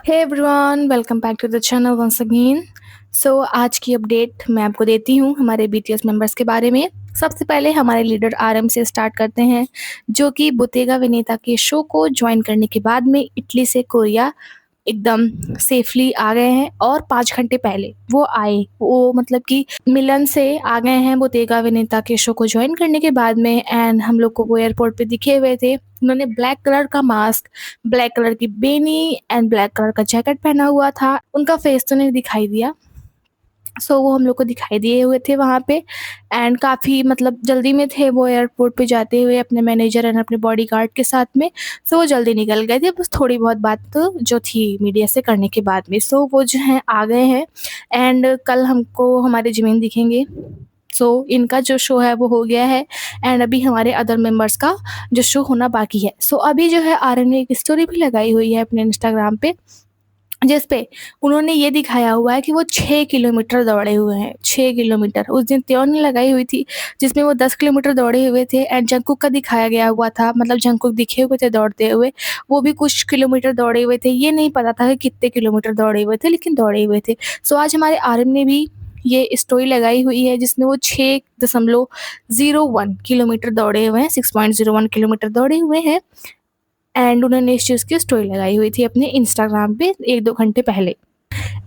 Hey everyone, welcome back to the channel once again. So आज की update मैं आपको देती हूँ हमारे बीटीएस मेंबर्स के बारे में। सबसे पहले हमारे लीडर आरएम से स्टार्ट करते हैं, जो कि बुतेगा विनेता के शो को ज्वाइन करने के बाद में इटली से कोरिया एकदम सेफली आ गए हैं और 5 घंटे पहले वो आए। वो मतलब कि मिलन से आ गए हैं बोत्तेगा वेनेता के शो को जॉइन करने के बाद में, एंड हम लोग को वो एयरपोर्ट पे दिखे हुए थे। उन्होंने ब्लैक कलर का मास्क, ब्लैक कलर की बेनी एंड ब्लैक कलर का जैकेट पहना हुआ था। उनका फेस तो नहीं दिखाई दिया। सो वो हम लोग को दिखाई दिए हुए थे वहाँ पे, एंड काफ़ी मतलब जल्दी में थे वो एयरपोर्ट पे जाते हुए अपने मैनेजर एंड अपने बॉडीगार्ड के साथ में। सो वो जल्दी निकल गए थे, बस थोड़ी बहुत बात तो जो थी मीडिया से करने के बाद में। सो वो जो हैं आ गए हैं, एंड कल हमको हमारे जिमिन दिखेंगे। सो इनका जो शो है वो हो गया है, एंड अभी हमारे अदर मेंबर्स का जो शो होना बाकी है। सो अभी जो है आर्यन ने एक स्टोरी भी लगाई हुई है अपने इंस्टाग्राम पे, जिस पे उन्होंने ये दिखाया हुआ है कि वो 6 किलोमीटर दौड़े हुए हैं। 6 किलोमीटर उस दिन त्योन ने लगाई हुई थी, जिसमें वो 10 किलोमीटर दौड़े हुए थे, एंड जंगकुक का दिखाया गया हुआ था, मतलब जंगकुक दिखे हुए थे दौड़ते हुए। वो भी कुछ किलोमीटर दौड़े हुए थे, ये नहीं पता था कि कितने किलोमीटर दौड़े हुए थे, लेकिन दौड़े हुए थे। सो आज हमारे आर्यन ने भी ये स्टोरी लगाई हुई है, जिसमें वो 6.01 किलोमीटर दौड़े हुए हैं, 6.01 किलोमीटर दौड़े हुए हैं, एंड उन्होंने इस चीज़ की स्टोरी लगाई हुई थी अपने इंस्टाग्राम पे 1-2 घंटे पहले।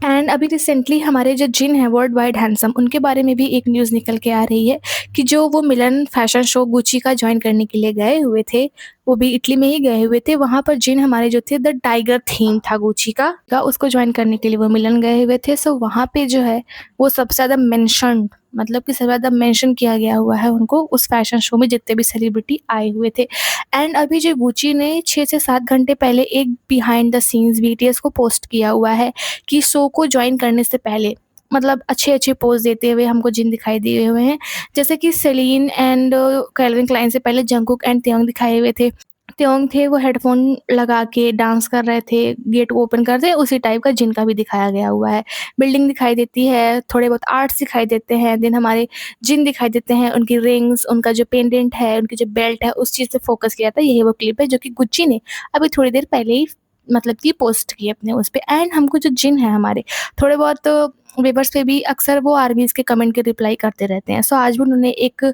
एंड अभी रिसेंटली हमारे जो जिन हैं वर्ल्ड वाइड हैंडसम, उनके बारे में भी एक न्यूज़ निकल के आ रही है कि जो वो मिलन फैशन शो गुची का जॉइन करने के लिए गए हुए थे, वो भी इटली में ही गए हुए थे। वहाँ पर जिन हमारे जो थे, द टाइगर थीम था गुची का उसको जॉइन करने के लिए वो मिलन गए हुए थे। सो वहाँ पे जो है वो सबसे ज़्यादा मेंशन्ड, मतलब कि सबसे ज़्यादा मेंशन किया गया हुआ है उनको उस फैशन शो में, जितने भी सेलिब्रिटी आए हुए थे। एंड अभी जो गुची ने 6 से 7 घंटे पहले एक बिहाइंड द सीन्स बीटीएस को पोस्ट किया हुआ है कि शो को जॉइन करने से पहले मतलब अच्छे-अच्छे पोज़ देते हुए हमको जिन दिखाई दिए हुए हैं। जैसे कि सेलिन एंड कैल्विन क्लाइन से पहले जंगकुक एंड त्योंग दिखाए हुए थे। त्योंग थे वो हेडफ़ोन लगा के डांस कर रहे थे, गेट को ओपन कर रहे, उसी टाइप का जिन का भी दिखाया गया हुआ है। बिल्डिंग दिखाई देती है, थोड़े बहुत आर्ट्स दिखाई देते हैं, देन हमारे जिन दिखाई देते हैं, उनकी रिंग्स, उनका जो पेंडेंट है, उनकी जो बेल्ट है, उस चीज़ पे फ़ोकस किया था। यही वो क्लिप है जो कि गुच्ची ने अभी थोड़ी देर पहले ही मतलब कि पोस्ट की अपने उस पे। एंड हमको जो जिन है हमारे थोड़े बहुत वेबर्स पे भी अक्सर वो आर्मीज़ के कमेंट के रिप्लाई करते रहते हैं। सो आज भी उन्होंने एक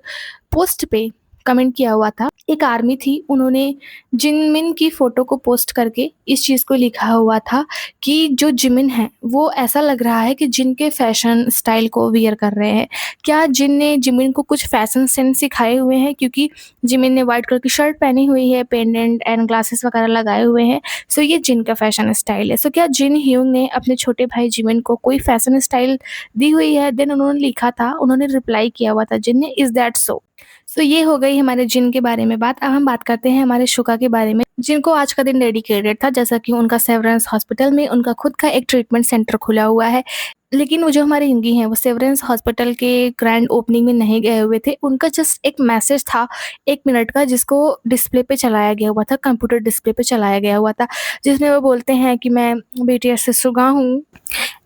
पोस्ट पे कमेंट किया हुआ था। एक आर्मी थी, उन्होंने जिनमिन की फ़ोटो को पोस्ट करके इस चीज़ को लिखा हुआ था कि जो जिमिन है, वो ऐसा लग रहा है कि जिन के फ़ैशन स्टाइल को वियर कर रहे हैं। क्या जिन ने जिमिन को कुछ फ़ैशन सेंस सिखाए हुए हैं? क्योंकि जिमिन ने व्हाइट कलर की शर्ट पहनी हुई है, पेंडेंट एंड ग्लासेस वगैरह लगाए हुए हैं। सो ये जिन का फ़ैशन स्टाइल है। सो क्या जिन ह्यूंग ने अपने छोटे भाई जिमिन को कोई फ़ैशन स्टाइल दी हुई है? देन उन्होंने लिखा था, उन्होंने रिप्लाई किया हुआ था जिन ने, इज़ दैट सो? सो ये हो गई हमारे जिन के बारे में बात। अब हम बात करते हैं हमारे शुका के बारे में, जिनको आज का दिन डेडिकेटेड था, जैसा कि उनका सेवरेंस हॉस्पिटल में उनका खुद का एक ट्रीटमेंट सेंटर खुला हुआ है। लेकिन वो जो हमारे युंगी हैं, वो सेवरेंस हॉस्पिटल के ग्रैंड ओपनिंग में नहीं गए हुए थे। उनका जस्ट एक मैसेज था 1 मिनट का, जिसको डिस्प्ले पे चलाया गया हुआ था, कंप्यूटर डिस्प्ले पे चलाया गया हुआ था, जिसमें वो बोलते हैं कि मैं बीटीएस से शुगा हूँ।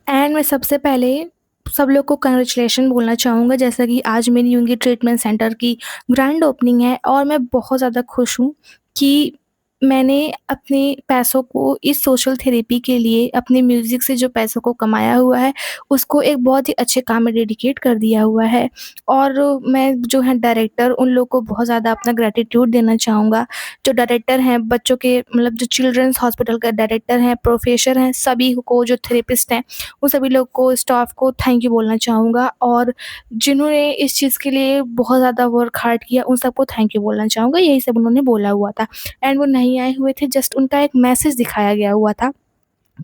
एंड मैं सबसे पहले सब लोग को कांग्रेचुलेशन बोलना चाहूँगा, जैसा कि आज मेरी यूंगी ट्रीटमेंट सेंटर की ग्रैंड ओपनिंग है, और मैं बहुत ज़्यादा खुश हूँ कि मैंने अपने पैसों को इस सोशल थेरेपी के लिए, अपने म्यूज़िक से जो पैसों को कमाया हुआ है, उसको एक बहुत ही अच्छे काम में डेडिकेट कर दिया हुआ है। और मैं जो है डायरेक्टर, उन लोग को बहुत ज़्यादा अपना ग्रैटिट्यूड देना चाहूँगा। जो डायरेक्टर हैं, बच्चों के मतलब जो चिल्ड्रंस हॉस्पिटल का डायरेक्टर हैं, प्रोफ़ेसर हैं, सभी को, जो थेरेपिस्ट हैं, उन सभी लोग को, स्टाफ को थैंक यू बोलना चाहूँगा। और जिन्होंने इस चीज़ के लिए बहुत ज़्यादा वर्क हार्ड किया, उन सबको थैंक यू बोलना चाहूँगा। यही सब उन्होंने बोला हुआ था, एंड वो नहीं आए हुए थे, जस्ट उनका एक मैसेज दिखाया गया हुआ था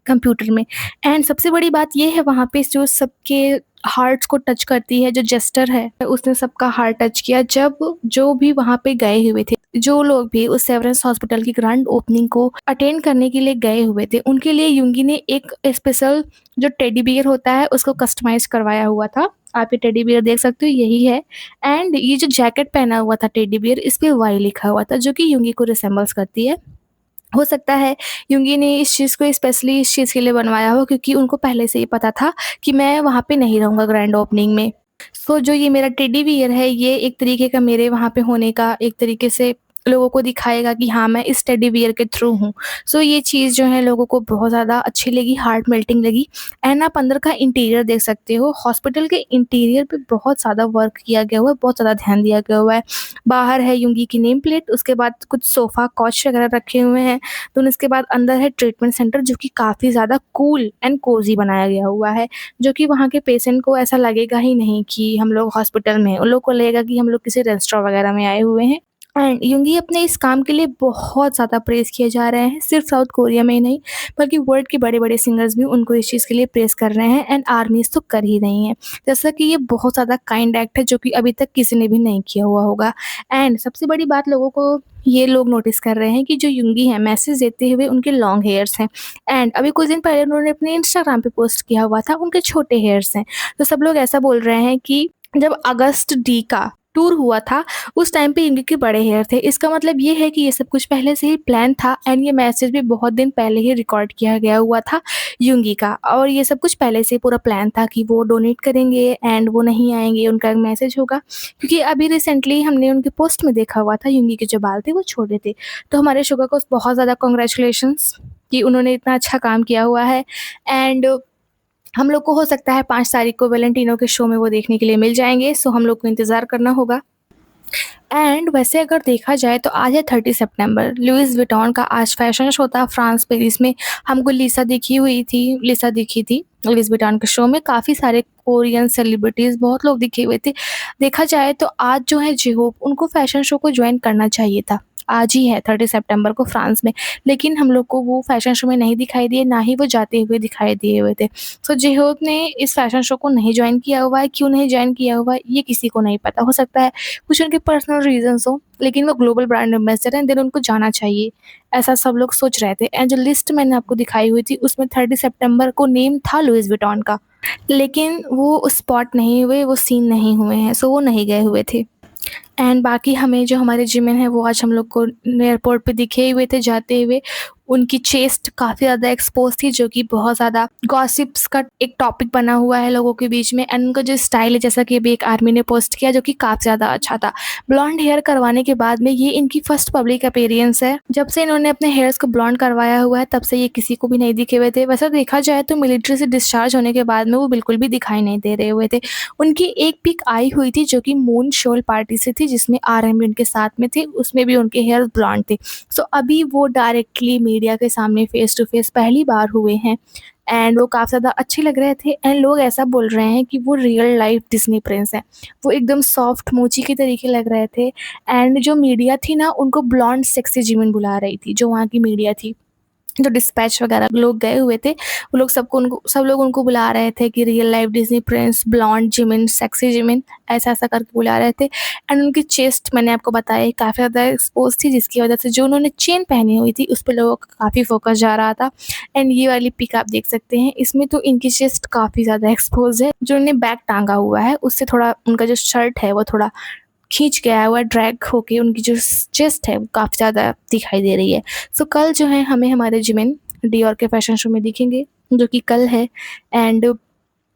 कंप्यूटर में। एंड सबसे बड़ी बात ये है, वहाँ पे जो सबके हार्ट्स को टच करती है, जो जेस्चर है, उसने सबका हार्ट टच किया। जब जो भी वहाँ पे गए हुए थे, जो लोग भी उस सेवरेंस हॉस्पिटल की ग्रैंड ओपनिंग को अटेंड करने के लिए गए हुए थे, उनके लिए युंगी ने एक स्पेशल जो टेडी बियर होता है, उसको कस्टमाइज़ करवाया हुआ था। आप ये टेडी बियर देख सकते हो, यही है। एंड ये जो जैकेट पहना हुआ था टेडी बियर, इस पे वाई लिखा हुआ था, जो कि युंगी को रिसेम्बल्स करती है। हो सकता है युंगी ने इस चीज़ को स्पेशली इस चीज़ के लिए बनवाया हो, क्योंकि उनको पहले से ही पता था कि मैं वहाँ पे नहीं रहूँगा ग्रैंड ओपनिंग में। सो जो ये मेरा टेडी बियर है, ये एक तरीके का मेरे वहाँ पे होने का एक तरीके से लोगों को दिखाएगा कि हाँ, मैं इस टेडी बियर के थ्रू हूँ। सो ये चीज़ जो है लोगों को बहुत ज़्यादा अच्छी लगी, हार्ट मेल्टिंग लगी। एंड आप अंदर का इंटीरियर देख सकते हो। हॉस्पिटल के इंटीरियर पे बहुत ज़्यादा वर्क किया गया हुआ है, बहुत ज़्यादा ध्यान दिया गया हुआ है। बाहर है यूंगी की नेम प्लेट, उसके बाद कुछ सोफ़ा, कॉच वगैरह रखे हुए हैं। देन उसके बाद अंदर है ट्रीटमेंट सेंटर, जो कि काफ़ी ज़्यादा कूल एंड कोज़ी बनाया गया हुआ है, जो कि वहाँ के पेशेंट को ऐसा लगेगा ही नहीं कि हम लोग हॉस्पिटल में हैं। उन लोग को लगेगा कि हम लोग किसी रेस्टोरेंट वगैरह में आए हुए हैं। एंड यूंगी अपने इस काम के लिए बहुत ज़्यादा प्रेज़ किए जा रहे हैं, सिर्फ़ साउथ कोरिया में ही नहीं, बल्कि वर्ल्ड के बड़े-बड़े सिंगर्स भी उनको इस चीज़ के लिए प्रेज़ कर रहे हैं एंड आर्मीज़ तो कर ही रही हैं। जैसा कि ये बहुत ज़्यादा काइंड एक्ट है, जो कि अभी तक किसी ने भी नहीं किया हुआ होगा। एंड सबसे बड़ी बात, लोगों को ये लोग नोटिस कर रहे हैं कि जो यूंगी हैं, मैसेज देते हुए उनके लॉन्ग हेयर्स हैं। एंड अभी कुछ दिन पहले उन्होंने अपने इंस्टाग्राम पे पोस्ट किया हुआ था, उनके छोटे हेयर्स हैं। तो सब लोग ऐसा बोल रहे हैं कि जब अगस्त डी का टूर हुआ था, उस टाइम पे यूंगी के बड़े हेयर थे। इसका मतलब ये है कि ये सब कुछ पहले से ही प्लान था एंड ये मैसेज भी बहुत दिन पहले ही रिकॉर्ड किया गया हुआ था यूंगी का, और ये सब कुछ पहले से पूरा प्लान था कि वो डोनेट करेंगे एंड वो नहीं आएँगे, उनका एक मैसेज होगा। क्योंकि अभी रिसेंटली हमने उनके पोस्ट में देखा हुआ था, यूंगी के जो बाल थे वो छोटे थे। तो हमारे शुगर को बहुत ज़्यादा कांग्रेचुलेशंस कि उन्होंने इतना अच्छा काम किया हुआ है। एंड हम लोग को हो सकता है 5 तारीख को वैलेंटाइनो के शो में वो देखने के लिए मिल जाएँगे, सो हम लोग को इंतज़ार करना होगा। एंड वैसे अगर देखा जाए तो आज है 30 सितंबर, लुइस विटॉन का आज फैशन शो था फ्रांस, पेरिस में। हमको लिसा दिखी थी लुइस विटॉन के शो में। काफ़ी सारे कोरियन सेलिब्रिटीज़, बहुत लोग दिखे हुए थे। देखा जाए तो आज जो है जिहोप, उनको फैशन शो को जॉइन करना चाहिए था। आज ही है 30 सितंबर को फ्रांस में, लेकिन हम लोग को वो फैशन शो में नहीं दिखाई दिए, ना ही वो जाते हुए दिखाई दिए हुए थे। सो जिहोप ने इस फैशन शो को नहीं जॉइन किया हुआ है। क्यों नहीं जॉइन किया हुआ है, ये किसी को नहीं पता। हो सकता है कुछ उनके पर्सनल रीज़न्स हों, लेकिन वो ग्लोबल ब्रांड एम्बेसडर हैं, देन उनको जाना चाहिए, ऐसा सब लोग सोच रहे थे। एंड जो लिस्ट मैंने आपको दिखाई हुई थी, उसमें 30 सितंबर को नेम था लुइस विटॉन का, लेकिन वो स्पॉट नहीं हुए, वो सीन नहीं हुए हैं, सो वो नहीं गए हुए थे। एंड बाकी हमें जो हमारे जिमिन हैं, वो आज हम लोग को एयरपोर्ट पे दिखे हुए थे जाते हुए। उनकी चेस्ट काफ़ी ज़्यादा एक्सपोज़ थी, जो कि बहुत ज़्यादा गॉसिप्स का एक टॉपिक बना हुआ है लोगों के बीच में। एंड उनका जो स्टाइल है, जैसा कि अभी एक आर्मी ने पोस्ट किया, जो कि काफ़ी ज़्यादा अच्छा था। ब्लॉन्ड हेयर करवाने के बाद में ये इनकी फर्स्ट पब्लिक अपीयरेंस है। जब से इन्होंने अपने हेयर्स को ब्लॉन्ड करवाया हुआ है, तब से ये किसी को भी नहीं दिखे हुए थे। वैसे देखा जाए तो मिलिट्री से डिस्चार्ज होने के बाद में वो बिल्कुल भी दिखाई नहीं दे रहे हुए थे। उनकी एक पिक आई हुई थी, जो कि मून शोल पार्टी से थी, जिसमें आर्मी उनके साथ में थे, उसमें भी उनके हेयर ब्लॉन्ड थे। सो अभी वो डायरेक्टली मीडिया के सामने फेस टू फेस पहली बार हुए हैं एंड वो काफ़ी ज़्यादा अच्छे लग रहे थे। एंड लोग ऐसा बोल रहे हैं कि वो रियल लाइफ डिज्नी प्रिंस हैं। वो एकदम सॉफ्ट मोची के तरीके लग रहे थे। एंड जो मीडिया थी ना, उनको ब्लॉन्ड सेक्सी जिमिन बुला रही थी, जो वहाँ की मीडिया थी। जो डिस्पैच वगैरह लोग गए हुए थे, वो लोग सब लोग उनको बुला रहे थे कि real life Disney prince, blonde Jimin, sexy Jimin, ऐसा-ऐसा करके बुला रहे थे। एंड उनकी चेस्ट मैंने आपको बताया काफ़ी ज़्यादा एक्सपोज़ थी, जिसकी वजह से जो उन्होंने चेन पहनी हुई थी, उस पे लोगों का काफ़ी फ़ोकस जा रहा था। एंड ये वाली पिक आप देख सकते हैं, इसमें तो इनकी चेस्ट काफ़ी ज़्यादा एक्सपोज़ है। जो उन्होंने बैग टाँगा हुआ है, उससे थोड़ा उनका जो शर्ट है, वो थोड़ा खींच गया हुआ है, ड्रैग होके उनकी जो चेस्ट है, वो काफ़ी ज़्यादा दिखाई दे रही है। सो कल जो है हमें हमारे जिमिन डियोर के फैशन शो में दिखेंगे, जो कि कल है। एंड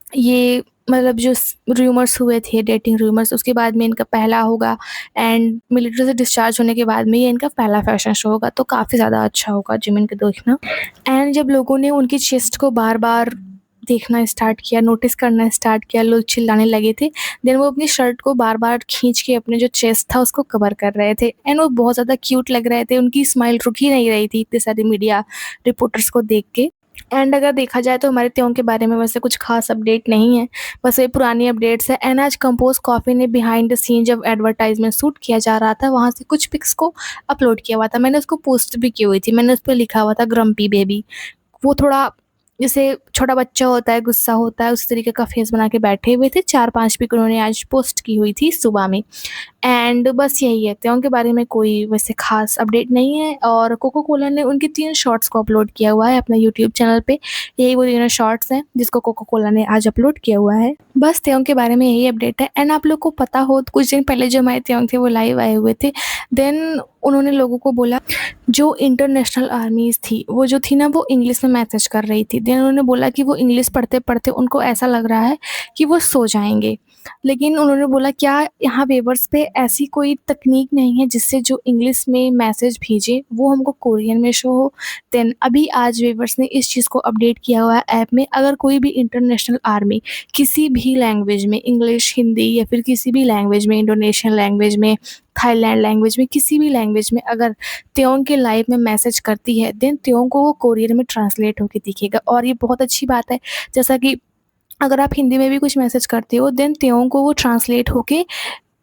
ये मतलब जो रूमर्स हुए थे, डेटिंग रूमर्स, उसके बाद में इनका पहला होगा। एंड मिलिट्री से डिस्चार्ज होने के बाद में ये इनका पहला फैशन शो होगा, तो काफ़ी ज़्यादा अच्छा होगा जिमिन को देखना। एंड जब लोगों ने उनकी चेस्ट को बार-बार देखना स्टार्ट किया, नोटिस करना स्टार्ट किया, लोग चिल्लाने लगे थे। देन वो अपनी शर्ट को बार-बार खींच के अपने जो चेस्ट था उसको कवर कर रहे थे एंड वो बहुत ज़्यादा क्यूट लग रहे थे। उनकी स्माइल रुक ही नहीं रही थी इतने सारे मीडिया रिपोर्टर्स को देख के। एंड अगर देखा जाए तो हमारे त्यों के बारे में वैसे कुछ खास अपडेट नहीं है, बस ये पुरानी अपडेट्स है। एंड आज कंपोज कॉफ़ी ने बिहाइंड द सीन जब एडवर्टाइजमेंट शूट किया जा रहा था, वहाँ से कुछ पिक्स को अपलोड किया हुआ था। मैंने उसको पोस्ट भी की हुई थी, मैंने उस पर लिखा हुआ था ग्रम्पी बेबी। वो थोड़ा जैसे छोटा बच्चा होता है, गुस्सा होता है, उस तरीके का फेस बना के बैठे हुए थे। 4-5 पिक उन्होंने आज पोस्ट की हुई थी सुबह में। एंड बस यही है, त्यों के बारे में कोई वैसे ख़ास अपडेट नहीं है। और कोको कोला ने उनकी 3 शॉर्ट्स को अपलोड किया हुआ है अपने यूट्यूब चैनल पे। यही वो तीनों शॉर्ट्स हैं जिसको कोको कोला ने आज अपलोड किया हुआ है। बस त्यों के बारे में यही अपडेट है। एंड आप लोग को पता हो तो कुछ दिन पहले जो हमारे त्यों थे वो लाइव आए हुए थे। देन उन्होंने लोगों को बोला, जो इंटरनेशनल आर्मीज़ थी वो जो थी ना, वो इंग्लिश में मैसेज कर रही थी। देन उन्होंने बोला कि वो इंग्लिश पढ़ते-पढ़ते उनको ऐसा लग रहा है कि वो सो जाएँगे। लेकिन उन्होंने बोला क्या यहाँ वेवर्स पे ऐसी कोई तकनीक नहीं है जिससे जो इंग्लिश में मैसेज भेजे वो हमको कोरियन में शो हो। देन अभी आज वेवर्स ने इस चीज़ को अपडेट किया हुआ है ऐप में, अगर कोई भी इंटरनेशनल आर्मी किसी भी लैंग्वेज में, इंग्लिश, हिंदी या फिर किसी भी लैंग्वेज में, इंडोनेशियन लैंग्वेज में, थाईलैंड लैंग्वेज में, किसी भी लैंग्वेज में अगर त्योंग के लाइव में मैसेज करती है देन त्योंग को वो कोरियन में ट्रांसलेट होके दिखेगा। और ये बहुत अच्छी बात है, जैसा कि अगर आप हिंदी में भी कुछ मैसेज करते हो देन त्यों को वो ट्रांसलेट होके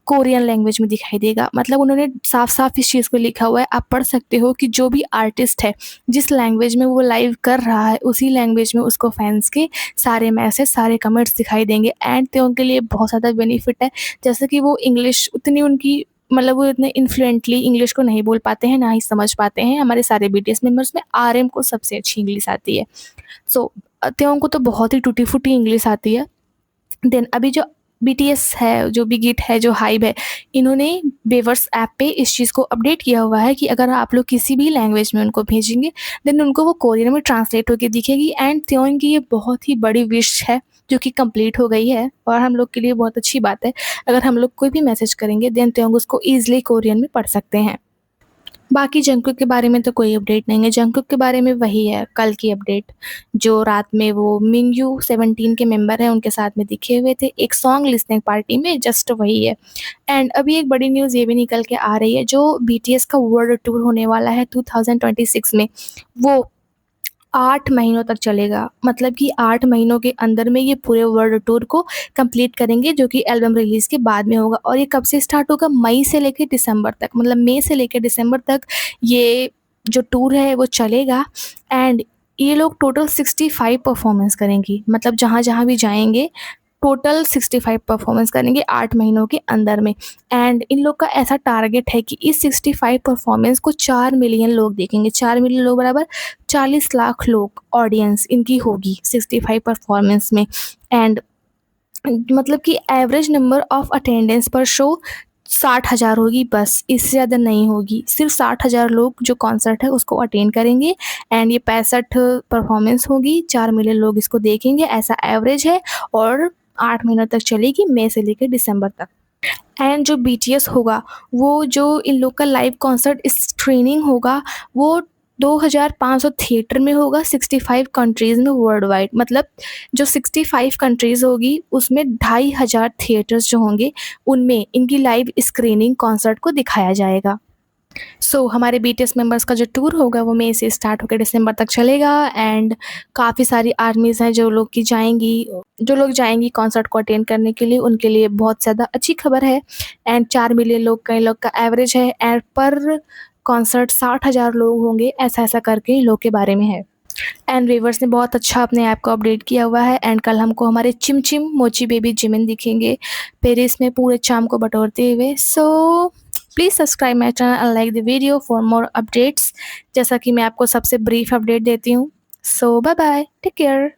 कोरियन लैंग्वेज में दिखाई देगा। मतलब उन्होंने साफ-साफ इस चीज़ को लिखा हुआ है, आप पढ़ सकते हो कि जो भी आर्टिस्ट है, जिस लैंग्वेज में वो लाइव कर रहा है, उसी लैंग्वेज में उसको फैन्स के सारे मैसेज, सारे कमेंट्स दिखाई देंगे। एंड त्यों के लिए बहुत ज़्यादा बेनिफिट है, जैसे कि वो इंग्लिश उतनी उनकी मतलब वो इतने इन्फ्लुएंटली इंग्लिश को नहीं बोल पाते हैं, ना ही समझ पाते हैं। हमारे सारे बीटीएस मेंबर्स में आरएम को सबसे अच्छी इंग्लिश आती है। सो त्यों को तो बहुत ही टूटी-फूटी इंग्लिश आती है। देन अभी जो बीटीएस है, जो बिग हिट है, जो हाइब है, इन्होंने वेवर्स ऐप पे इस चीज़ को अपडेट किया हुआ है कि अगर आप लोग किसी भी लैंग्वेज में उनको भेजेंगे देन उनको वो कोरियन में ट्रांसलेट होके दिखेगी। एंड त्यों की ये बहुत ही बड़ी विश है जो कि कंप्लीट हो गई है और हम लोग के लिए बहुत अच्छी बात है। अगर हम लोग कोई भी मैसेज करेंगे देन त्यों उसको ईज़िली कोरियन में पढ़ सकते हैं। बाकी जंगकुक के बारे में तो कोई अपडेट नहीं है, जंगकुक के बारे में वही है कल की अपडेट, जो रात में वो मिंगयू 17 के मेंबर हैं उनके साथ में दिखे हुए थे एक सॉन्ग लिसनिंग पार्टी में, जस्ट वही है। एंड अभी एक बड़ी न्यूज़ ये भी निकल के आ रही है, जो बीटीएस का वर्ल्ड टूर होने वाला है 2026 में, वो 8 महीनों तक चलेगा। मतलब कि 8 महीनों के अंदर में ये पूरे वर्ल्ड टूर को कंप्लीट करेंगे, जो कि एल्बम रिलीज़ के बाद में होगा। और ये कब से स्टार्ट होगा? मई से लेके दिसंबर तक, मतलब मई से लेके दिसंबर तक ये जो टूर है वो चलेगा। एंड ये लोग टोटल 65 परफॉर्मेंस करेंगी, मतलब जहाँ-जहाँ भी जाएँगे टोटल 65 परफॉर्मेंस करेंगे 8 महीनों के अंदर में। एंड इन लोग का ऐसा टारगेट है कि इस 65 परफॉर्मेंस को 4 मिलियन लोग देखेंगे। 4 मिलियन लोग बराबर 40 लाख लोग ऑडियंस इनकी होगी 65 परफॉर्मेंस में। एंड मतलब कि एवरेज नंबर ऑफ अटेंडेंस पर शो 60,000 होगी बस, इससे ज़्यादा नहीं होगी। सिर्फ 60,000 लोग जो कॉन्सर्ट है उसको अटेंड करेंगे। एंड ये 65 परफॉर्मेंस होगी, 4 मिलियन लोग इसको देखेंगे, ऐसा एवरेज है। और 8 महीनों तक चलेगी, मई से लेकर दिसंबर तक। एंड जो बीटीएस होगा, वो जो इन लोग का लाइव कॉन्सर्ट स्क्रीनिंग होगा, वो 2500 थिएटर में होगा 65 कंट्रीज़ में वर्ल्ड वाइड। मतलब जो 65 कंट्रीज़ होगी उसमें 2500 थिएटर्स जो होंगे उनमें इनकी लाइव स्क्रीनिंग कॉन्सर्ट को दिखाया जाएगा। हमारे बीटीएस मेंबर्स का जो टूर होगा वो मई से स्टार्ट होकर दिसंबर तक चलेगा। एंड काफ़ी सारी आर्मीज़ हैं जो लोग जाएंगी कॉन्सर्ट को अटेंड करने के लिए, उनके लिए बहुत ज़्यादा अच्छी खबर है। एंड 4 मिलियन लोग कई लोग का एवरेज है। एंड पर कॉन्सर्ट 60,000 लोग होंगे, ऐसा करके इन लोग के बारे में है। एंड वीवर्स ने बहुत अच्छा अपने ऐप को अपडेट किया हुआ है। एंड कल हमको हमारे चिम मोची बेबी जिमिन दिखेंगे पेरिस में पूरे चाम को बटोरते हुए। Please subscribe my channel and like the video for more updates, जैसा कि मैं आपको सबसे ब्रीफ अपडेट देती हूँ। Bye bye, take care.